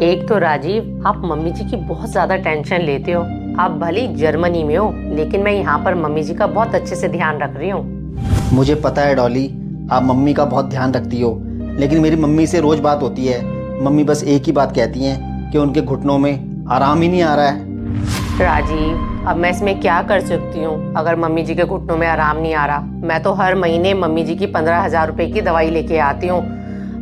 एक तो राजीव, आप मम्मी जी की बहुत ज्यादा टेंशन लेते हो। आप भले ही जर्मनी में हो, लेकिन मैं यहाँ पर मम्मी जी का बहुत अच्छे से ध्यान रख रही हूँ। मुझे पता है डॉली, आप मम्मी का बहुत ध्यान रखती हो, लेकिन मेरी मम्मी से रोज़ बात होती है। मम्मी बस एक ही बात कहती हैं कि उनके घुटनों में आराम ही नहीं आ रहा है। राजीव, अब मैं इसमें क्या कर सकती हूँ? अगर मम्मी जी के घुटनों में आराम नहीं आ रहा, मैं तो हर महीने मम्मी जी की 15,000 रुपए की दवाई लेके आती हूँ।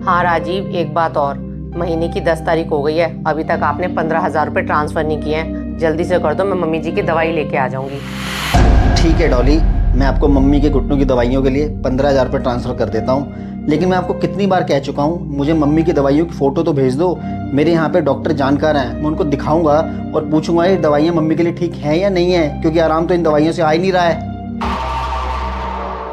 हाँ राजीव, एक बात और, महीने की 10 तारीख हो गई है, अभी तक आपने 15,000 रुपए ट्रांसफर नहीं किए हैं। जल्दी से कर दो, मैं मम्मी जी की दवाई लेके आ जाऊंगी। ठीक है डॉली, मैं आपको मम्मी के घुटनों की दवाइयों के लिए 15,000 रुपये ट्रांसफ़र कर देता हूँ। लेकिन मैं आपको कितनी बार कह चुका हूँ, मुझे मम्मी की दवाइयों की फ़ोटो तो भेज दो। मेरे यहाँ पे डॉक्टर जानकार हैं, मैं उनको दिखाऊंगा और पूछूंगा ये दवाइयाँ मम्मी के लिए ठीक हैं या नहीं है, क्योंकि आराम तो इन दवाइयों से आ ही नहीं रहा है।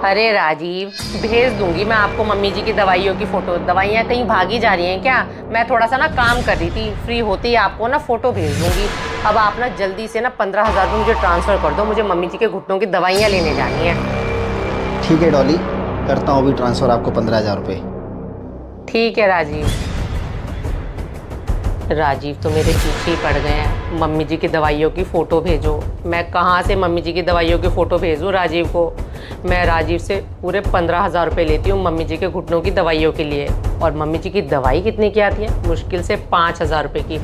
अरे राजीव, भेज दूंगी मैं आपको मम्मी जी की दवाइयों की फोटो। दवाइयाँ कहीं भागी जा रही हैं क्या? मैं थोड़ा सा ना काम कर रही थी, फ्री होती ही आपको ना फोटो भेज दूंगी। अब आप ना जल्दी से ना 15,000 रुपये मुझे ट्रांसफर कर दो, मुझे मम्मी जी के घुटनों की दवाइयाँ लेने जानी है। ठीक है डॉली, करता हूँ अभी ट्रांसफ़र आपको 15,000 रुपये। ठीक है राजीव। राजीव तो मेरे पीछे ही पड़ गए हैं, मम्मी जी की दवाइयों की फ़ोटो भेजो। मैं कहाँ से मम्मी जी की दवाइयों की फ़ोटो भेजूँ राजीव को? मैं राजीव से पूरे 15,000 रुपये लेती हूँ मम्मी जी के घुटनों की दवाइयों के लिए। और मम्मी जी की दवाई कितने की आती है? मुश्किल से 5,000 रुपये की।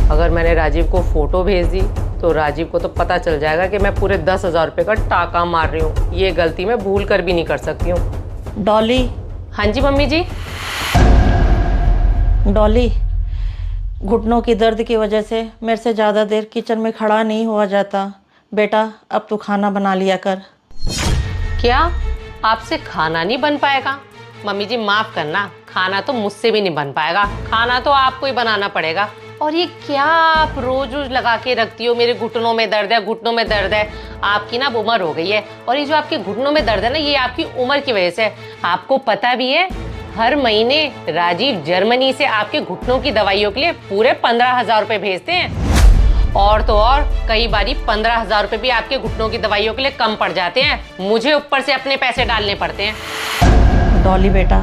अगर मैंने राजीव को फ़ोटो भेज दी तो राजीव को तो पता चल जाएगा कि मैं पूरे 10,000 रुपये का टाका मार रही हूँ। ये गलती मैं भूल कर भी नहीं कर सकती हूँ। डॉली, हाँ जी मम्मी जी। डॉली, घुटनों की दर्द की वजह से मेरे से ज़्यादा देर किचन में खड़ा नहीं हुआ जाता। बेटा, अब तू खाना बना लिया कर। क्या आपसे खाना नहीं बन पाएगा? मम्मी जी माफ करना, खाना तो मुझसे भी नहीं बन पाएगा, खाना तो आपको ही बनाना पड़ेगा। और ये क्या आप रोज रोज लगा के रखती हो? मेरे घुटनों में दर्द है, घुटनों में दर्द है। आपकी ना उम्र हो गई है, और ये जो आपके घुटनों में दर्द है ना, ये आपकी उम्र की वजह से है। आपको पता भी है, हर महीने राजीव जर्मनी से आपके घुटनों की दवाइयों के लिए पूरे 15,000 रुपए भेजते हैं। और तो और कई बारी 15,000 रुपए भी आपके घुटनों की दवाइयों के लिए कम पड़ जाते हैं, मुझे ऊपर से अपने पैसे डालने पड़ते हैं। डॉली बेटा,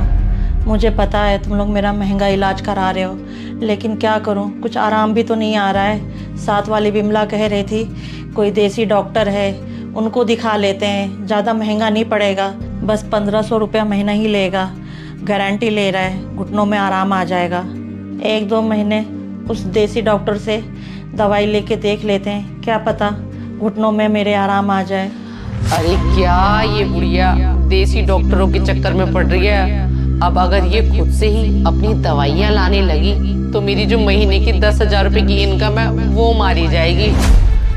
मुझे पता है तुम लोग मेरा महंगा इलाज करा रहे हो, लेकिन क्या करूं, कुछ आराम भी तो नहीं आ रहा है। साथ वाली बिमला कह रही थी कोई देसी डॉक्टर है, उनको दिखा लेते हैं, ज़्यादा महंगा नहीं पड़ेगा, बस 1,500 रुपया महीना ही लेगा। गारंटी ले रहा है घुटनों में आराम आ जाएगा। 1-2 महीने उस देसी डॉक्टर से दवाई लेके देख लेते हैं, क्या पता घुटनों में मेरे आराम आ जाए। अरे क्या ये बुढ़िया देसी डॉक्टरों के चक्कर में पड़ रही है? अब अगर ये खुद से ही अपनी दवाइयाँ लाने लगी तो मेरी जो महीने की 10,000 रुपए की इनकम है वो मारी जाएगी।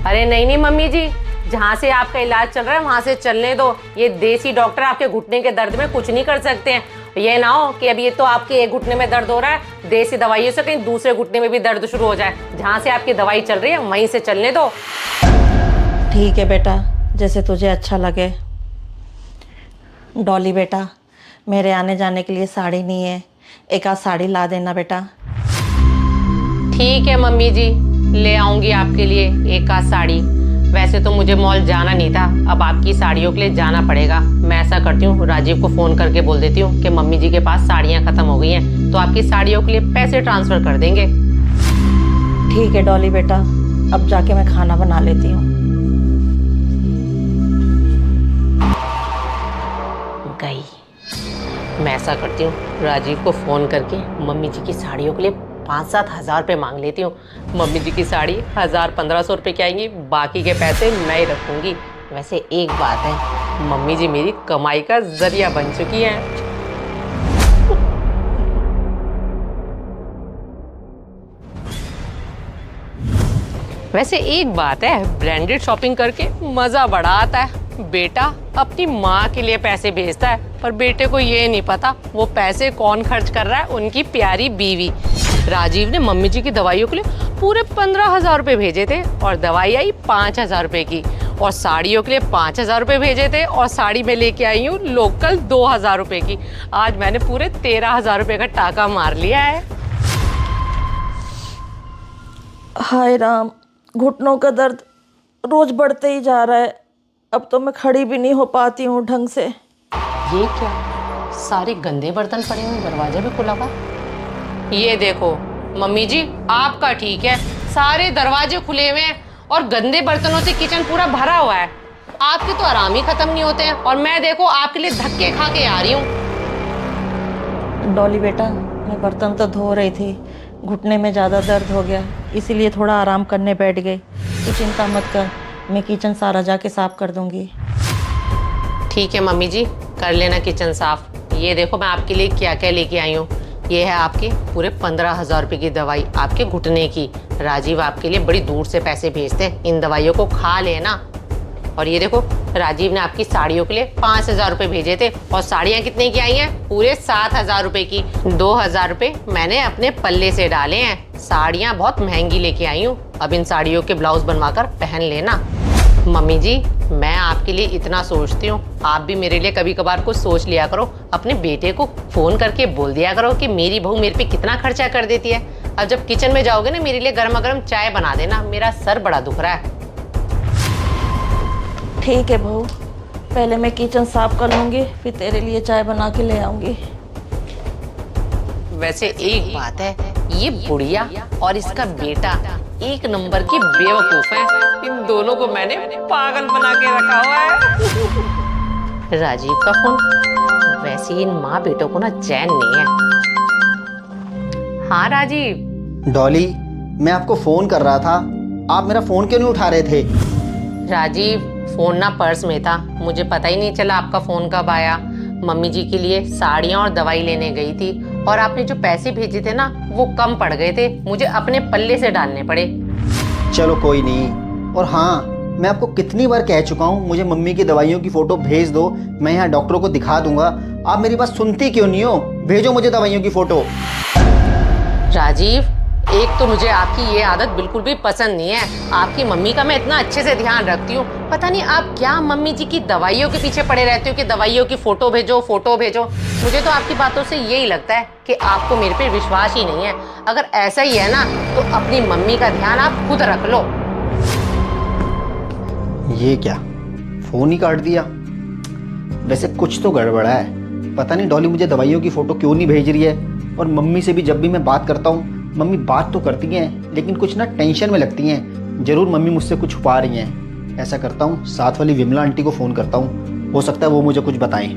अरे नहीं नहीं मम्मी जी, जहाँ से आपका इलाज चल रहा है वहां से चलने दो। ये देसी डॉक्टर आपके घुटने के दर्द में कुछ नहीं कर सकते हैं। ये ना हो कि अब ये तो आपके एक घुटने में दर्द हो रहा है, देसी दवाइयों से कहीं दूसरे घुटने में भी दर्द शुरू हो जाए। जहाँ से आपकी दवाई चल रही है वहीं से चलने दो। ठीक है बेटा, जैसे तुझे अच्छा लगे। डॉली बेटा, मेरे आने जाने के लिए साड़ी नहीं है, एक आध साड़ी ला देना बेटा। ठीक है मम्मी जी, ले आऊंगी आपके लिए एक आध साड़ी। वैसे तो मुझे मॉल जाना नहीं था, अब आपकी साड़ियों के लिए जाना पड़ेगा। मैं ऐसा करती हूँ, राजीव को फ़ोन करके बोल देती हूँ कि मम्मी जी के पास साड़ियाँ ख़त्म हो गई हैं, तो आपकी साड़ियों के लिए पैसे ट्रांसफ़र कर देंगे। ठीक है डॉली बेटा, अब जाके मैं खाना बना लेती हूँ। गई। मैं ऐसा करती हूँ, राजीव को फ़ोन करके मम्मी जी की साड़ियों के लिए 5-7 हज़ार रुपये मांग लेती हूँ। मम्मी जी की साड़ी 1,000-1,500 रुपये की आएंगी, बाकी के पैसे मैं ही रखूँगी। वैसे एक बात है, मम्मी जी मेरी कमाई का जरिया बन चुकी हैं। वैसे एक बात है, ब्रांडेड शॉपिंग करके मज़ा बड़ा आता है। बेटा अपनी माँ के लिए पैसे भेजता है, पर बेटे को ये नहीं पता वो पैसे कौन खर्च कर रहा है, उनकी प्यारी बीवी। राजीव ने मम्मी जी की दवाइयों के लिए पूरे 15,000 रुपये भेजे थे, और दवाई आई 5,000 रुपये की। और साड़ियों के लिए 5,000 रुपये भेजे थे, और साड़ी में लेके आई हूँ लोकल 2,000 रुपये की। आज मैंने पूरे 13,000 रुपये का टाका मार लिया है। हाय राम, घुटनों का दर्द रोज बढ़ते ही जा रहा है, अब तो मैं खड़ी भी नहीं हो पाती हूँ ढंग से। ये क्या, सारे गंदे बर्तन पड़े हुए, दरवाजा भी खुला हुआ। ये देखो, मम्मी जी आपका ठीक है, सारे दरवाजे खुले हुए हैं और गंदे बर्तनों से किचन पूरा भरा हुआ है। आपके तो आराम ही खत्म नहीं होते हैं और मैं देखो आपके लिए धक्के खा के आ रही हूँ। डॉली बेटा, मैं बर्तन तो धो रही थी, घुटने में ज़्यादा दर्द हो गया, इसीलिए थोड़ा आराम करने बैठ गई। तो चिंता मत कर, मैं किचन सारा जाके साफ कर दूंगी। ठीक है मम्मी जी, कर लेना किचन साफ। ये देखो मैं आपके लिए क्या क्या लेके आई हूँ। ये है आपके पूरे 15,000 रुपये की दवाई आपके घुटने की। राजीव आपके लिए बड़ी दूर से पैसे भेजते हैं, इन दवाइयों को खा लेना। और ये देखो राजीव ने आपकी साड़ियों के लिए 5,000 रुपये भेजे थे और साड़ियाँ कितने की आई हैं? पूरे 7,000 रुपये की। 2,000 रुपये मैंने अपने पल्ले से डाले हैं। साड़ियाँ बहुत महंगी लेके आई हूँ, अब इन साड़ियों के ब्लाउज बनवाकर पहन लेना। मम्मी जी मैं आपके लिए इतना सोचती हूँ, आप भी मेरे लिए कभी कभार कुछ सोच लिया करो। अपने बेटे को फ़ोन करके बोल दिया करो कि मेरी बहू मेरे पे कितना खर्चा कर देती है। अब जब किचन में जाओगे ना, मेरे लिए गर्मा गर्म चाय बना देना, मेरा सर बड़ा दुख रहा है। ठीक है बहू, पहले मैं किचन साफ कर लूँगी, फिर तेरे लिए चाय बना के ले आऊँगी। वैसे एक बात है, ये बुढ़िया और इसका बेटा एक नंबर की बेवकूफ है। इन दोनों को मैंने पागल बना के रखा हुआ है। राजीव का फोन, वैसे इन माँ बेटों को ना चैन नहीं है। हाँ राजीव। डॉली, मैं आपको फ़ोन कर रहा था, आप मेरा फ़ोन क्यों नहीं उठा रहे थे? राजीव फोन ना पर्स में था, मुझे पता ही नहीं चला आपका फोन कब आया। मम्मी जी के लिए साड़ियाँ और दवाई लेने गई थी और आपने जो पैसे भेजे थे ना वो कम पड़ गए थे, मुझे अपने पल्ले से डालने पड़े। चलो कोई नहीं। और हाँ, मैं आपको कितनी बार कह चुका हूँ मुझे मम्मी की दवाइयों की फ़ोटो भेज दो, मैं यहाँ डॉक्टरों को दिखा दूंगा। आप मेरी बात सुनती क्यों नहीं हो? भेजो मुझे दवाइयों की फ़ोटो। राजीव एक तो मुझे आपकी ये आदत बिल्कुल भी पसंद नहीं है। आपकी मम्मी का मैं इतना अच्छे से ध्यान रखती हूँ, पता नहीं आप क्या मम्मी जी की दवाइयों के पीछे पड़े रहते हो कि दवाइयों की फ़ोटो भेजो फ़ोटो भेजो। मुझे तो आपकी बातों से यही लगता है कि आपको मेरे पे विश्वास ही नहीं है। अगर ऐसा ही है ना तो अपनी मम्मी का ध्यान आप खुद रख लो। ये क्या, फ़ोन ही काट दिया? वैसे कुछ तो गड़बड़ा है। पता नहीं डॉली मुझे दवाइयों की फ़ोटो क्यों नहीं भेज रही है। और मम्मी से भी जब भी मैं बात करता हूँ, मम्मी बात तो करती हैं लेकिन कुछ ना टेंशन में लगती हैं। ज़रूर मम्मी मुझसे कुछ छुपा रही हैं। ऐसा करता हूँ, साथ वाली विमला आंटी को फ़ोन करता हूँ, हो सकता है वो मुझे कुछ बताएं।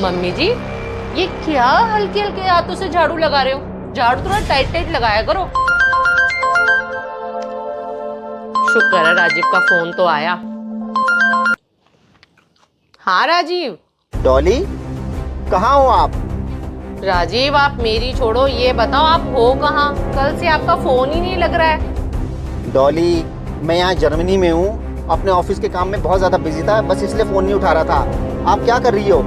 मम्मी जी ये क्या हल्के हल्के हाथों से झाड़ू लगा रहे हो? झाड़ू थोड़ा टाइट टाइट लगाया करो। शुक्र है राजीव का फोन तो आया। हाँ राजीव। डॉली, कहाँ हो आप? राजीव आप मेरी छोड़ो, ये बताओ आप हो कहाँ? कल से आपका फोन ही नहीं लग रहा है। डॉली, मैं यहाँ जर्मनी में हूँ, अपने ऑफिस के काम में बहुत ज़्यादा बिजी था, बस इसलिए फ़ोन नहीं उठा रहा था। आप क्या कर रही हो?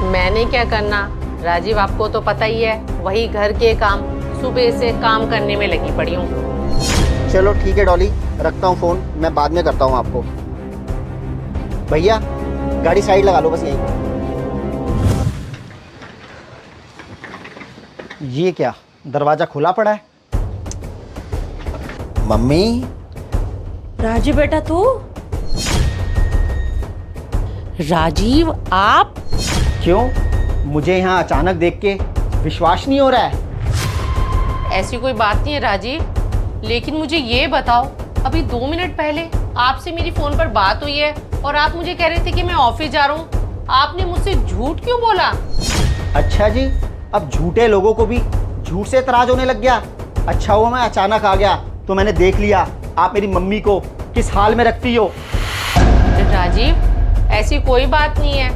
मैंने क्या करना राजीव, आपको तो पता ही है, वही घर के काम, सुबह से काम करने में लगी पड़ी हूँ। चलो ठीक है डॉली, रखता हूँ फ़ोन, मैं बाद में करता हूँ आपको। भैया गाड़ी साइड लगा लो बस यहीं। ये क्या, दरवाज़ा खुला पड़ा है? मम्मी। राजीव बेटा तू? राजीव आप? क्यों, मुझे यहाँ अचानक देख के विश्वास नहीं हो रहा है? ऐसी कोई बात नहीं है राजीव, लेकिन मुझे ये बताओ, अभी 2 मिनट पहले आपसे मेरी फोन पर बात हुई है और आप मुझे कह रहे थे कि मैं ऑफिस जा रहा हूँ। आपने मुझसे झूठ क्यों बोला? अच्छा जी, अब झूठे लोगों को भी झूठ से एतराज होने लग गया। अच्छा हुआ मैं अचानक आ गया तो मैंने देख लिया आप मेरी मम्मी को किस हाल में रखती हो। राजीव ऐसी कोई बात नहीं है,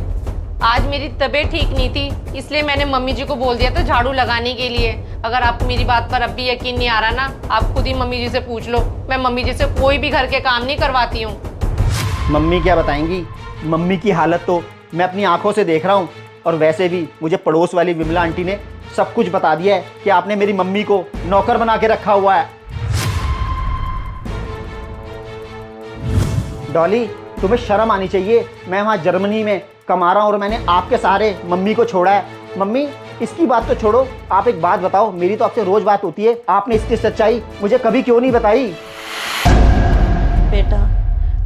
आज मेरी तबीयत ठीक नहीं थी इसलिए मैंने मम्मी जी को बोल दिया था झाड़ू लगाने के लिए। अगर आपको मेरी बात पर अब भी यकीन नहीं आ रहा ना, आप खुद ही मम्मी जी से पूछ लो। मैं मम्मी जी से कोई भी घर के काम नहीं करवाती हूँ। मम्मी क्या बताएंगी? मम्मी की हालत तो मैं अपनी आंखों से देख रहा हूँ। और वैसे भी मुझे पड़ोस वाली विमला आंटी ने सब कुछ बता दिया है कि आपने मेरी मम्मी को नौकर बना के रखा हुआ है। डॉली, तुम्हें शर्म आनी चाहिए। मैं वहाँ जर्मनी में कमा रहा हूँ और मैंने आपके सहारे मम्मी को छोड़ा है। मम्मी इसकी बात तो छोड़ो, आप एक बात बताओ, मेरी तो आपसे रोज बात होती है, आपने इसकी सच्चाई मुझे कभी क्यों नहीं बताई? बेटा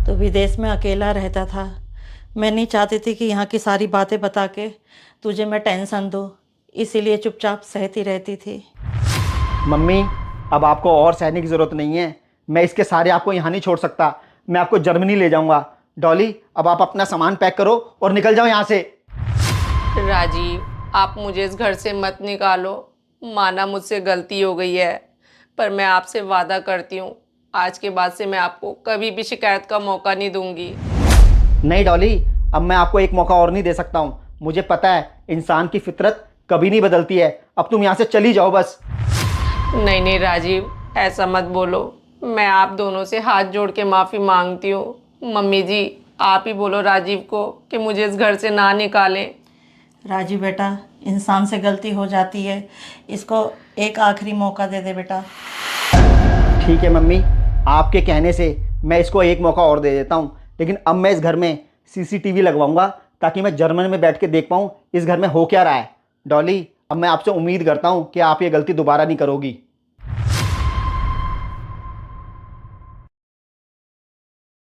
तो विदेश में अकेला रहता था, मैं नहीं चाहती थी कि यहाँ की सारी बातें बता के तुझे मैं टेंशन दूँ, इसीलिए चुपचाप सहती रहती थी। मम्मी, अब आपको और सहने की ज़रूरत नहीं है। मैं इसके सारे आपको यहाँ नहीं छोड़ सकता। मैं आपको जर्मनी ले जाऊँगा। डॉली, अब आप अपना सामान पैक करो और निकल जाओ यहाँ से। राजीव, आप मुझे इस घर से मत निकालो। माना मुझसे गलती हो गई है, पर मैं आपसे वादा करती हूँ आज के बाद से मैं आपको कभी भी शिकायत का मौका नहीं दूंगी। नहीं डॉली, अब मैं आपको एक मौका और नहीं दे सकता हूँ। मुझे पता है इंसान की फितरत कभी नहीं बदलती है। अब तुम यहाँ से चली जाओ बस। नहीं नहीं राजीव, ऐसा मत बोलो। मैं आप दोनों से हाथ जोड़ के माफ़ी मांगती हूँ। मम्मी जी, आप ही बोलो राजीव को कि मुझे इस घर से ना निकालें। राजीव बेटा, इंसान से गलती हो जाती है, इसको एक आखिरी मौका दे दे बेटा। ठीक है मम्मी, आपके कहने से मैं इसको एक मौका और दे देता हूँ, लेकिन अब मैं इस घर में सीसीटीवी लगवाऊंगा ताकि मैं जर्मन में बैठ के देख पाऊँ इस घर में हो क्या रहा है। डॉली, अब मैं आपसे उम्मीद करता हूँ कि आप ये गलती दोबारा नहीं करोगी।